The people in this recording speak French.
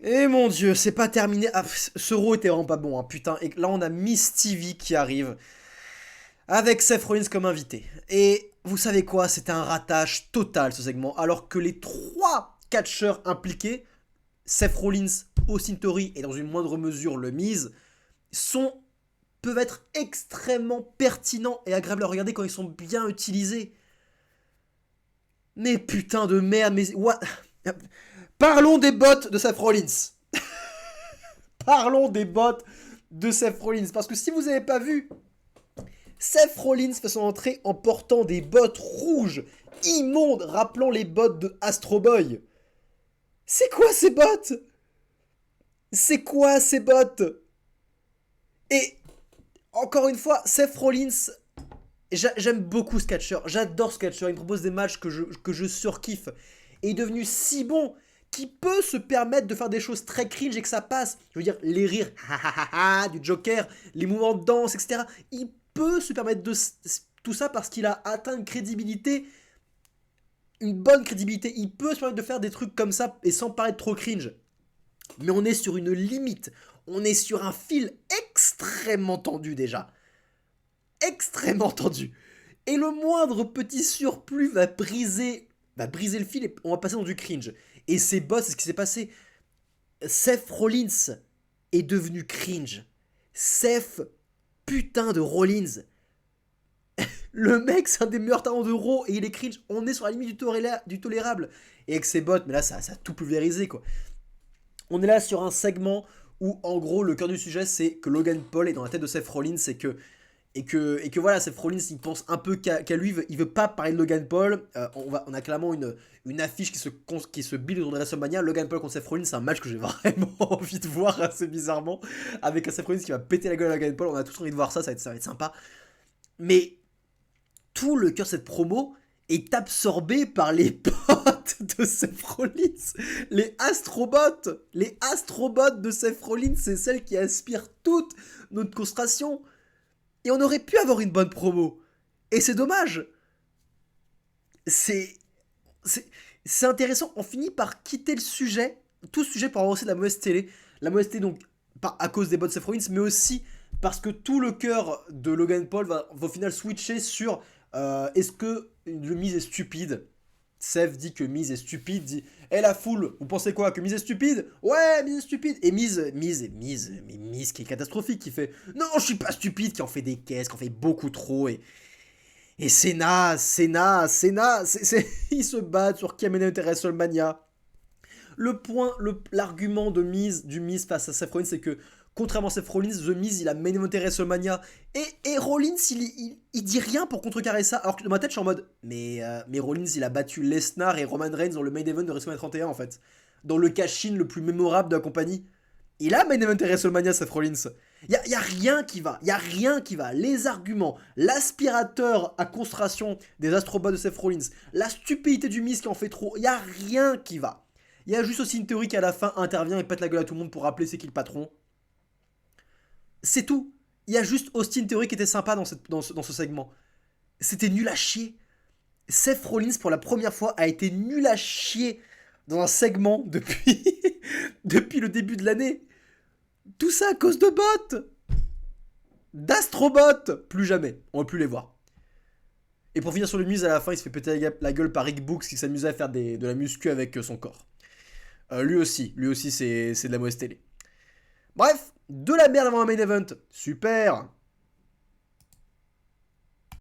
Et mon dieu, c'est pas terminé. Ah, ce Raw était vraiment pas bon, hein, putain. Et là, on a Miss TV qui arrive avec Seth Rollins comme invité. Et vous savez quoi? C'était un ratage total ce segment. Alors que les trois catcheurs impliqués, Seth Rollins, Austin Theory et dans une moindre mesure le Miz, sont peuvent être extrêmement pertinents et agréables à regarder quand ils sont bien utilisés. Mais putain de merde, mais what? Parlons des bots de Seth Rollins. Parlons des bots de Seth Rollins. Parce que si vous n'avez pas vu, Seth Rollins fait son entrée en portant des bottes rouges, immondes, rappelant les bottes de Astro Boy. C'est quoi ces bottes? C'est quoi ces bottes? Et encore une fois, Seth Rollins, j'aime beaucoup ce catcheur, j'adore ce catcheur, il me propose des matchs que je surkiffe. Et il est devenu si bon qu'il peut se permettre de faire des choses très cringe et que ça passe. Je veux dire, les rires du Joker, les mouvements de danse, etc. Il peut se permettre de tout ça parce qu'il a atteint une crédibilité, une bonne crédibilité. Il peut se permettre de faire des trucs comme ça et sans paraître trop cringe. Mais on est sur une limite. On est sur un fil extrêmement tendu déjà. Extrêmement tendu. Et le moindre petit surplus va briser le fil et on va passer dans du cringe. Et c'est boss, c'est ce qui s'est passé. Seth Rollins est devenu cringe. Seth putain de Rollins. Le mec, c'est un des meilleurs talents d'Euro et il est cringe. On est sur la limite du tolérable. Et avec ses bots, mais là, ça a tout pulvérisé, quoi. On est là sur un segment où, en gros, le cœur du sujet, c'est que Logan Paul est dans la tête de Seth Rollins et que voilà, Seth Rollins, il pense un peu qu'à lui, il veut pas parler de Logan Paul. On a clairement une affiche qui se build autour de WrestleMania. Logan Paul contre Seth Rollins, c'est un match que j'ai vraiment envie de voir assez bizarrement. Avec un Seth Rollins qui va péter la gueule à Logan Paul. On a tous envie de voir ça, ça va être sympa. Mais tout le cœur de cette promo est absorbé par les potes de Seth Rollins. Les astrobots. Les astrobots de Seth Rollins, c'est celles qui aspirent toute notre concentration. Et on aurait pu avoir une bonne promo. Et c'est dommage. C'est. C'est intéressant. On finit par quitter le sujet. Tout le sujet pour avoir aussi de la mauvaise télé. La mauvaise télé, donc, à cause des bots de Seth Rollins, mais aussi parce que tout le cœur de Logan Paul va au final switcher sur est-ce que le Miz est stupide. Seth dit que Miz est stupide, dit Eh la foule, vous pensez quoi? Que Miz est stupide? Ouais, Miz est stupide. Et Miz qui est catastrophique, qui fait Non, je suis pas stupide, qui en fait des caisses, qui en fait beaucoup trop. Et c'est naze, c'est naze, c'est naze. Ils se battent sur qui amène WrestleMania. L'argument du Miz face à Seth Rollins, c'est que contrairement à Seth Rollins, The Miz il a main eventé WrestleMania et Rollins il dit rien pour contrecarrer ça. Alors que dans ma tête je suis en mode mais Rollins il a battu Lesnar et Roman Reigns dans le main event de WrestleMania 31 en fait, dans le cash-in le plus mémorable de la compagnie. Il a main eventé WrestleMania Seth Rollins. Y a rien qui va, y a rien qui va. Les arguments, l'aspirateur à concentration des astrobots de Seth Rollins, la stupidité du Miz qui en fait trop, y a rien qui va. Il y a juste aussi une théorie qui à la fin intervient et pète la gueule à tout le monde pour rappeler c'est qui le patron. C'est tout. Il y a juste Austin Theory qui était sympa dans ce segment. C'était nul à chier. Seth Rollins pour la première fois a été nul à chier dans un segment depuis, depuis le début de l'année. Tout ça à cause de bots. D'Astrobot. Plus jamais. On va plus les voir. Et pour finir sur le Muse, à la fin, il se fait péter la gueule par Rick Books qui s'amusait à faire de la muscu avec son corps. Lui aussi c'est de la mauvaise télé. Bref, de la merde avant un main event, super.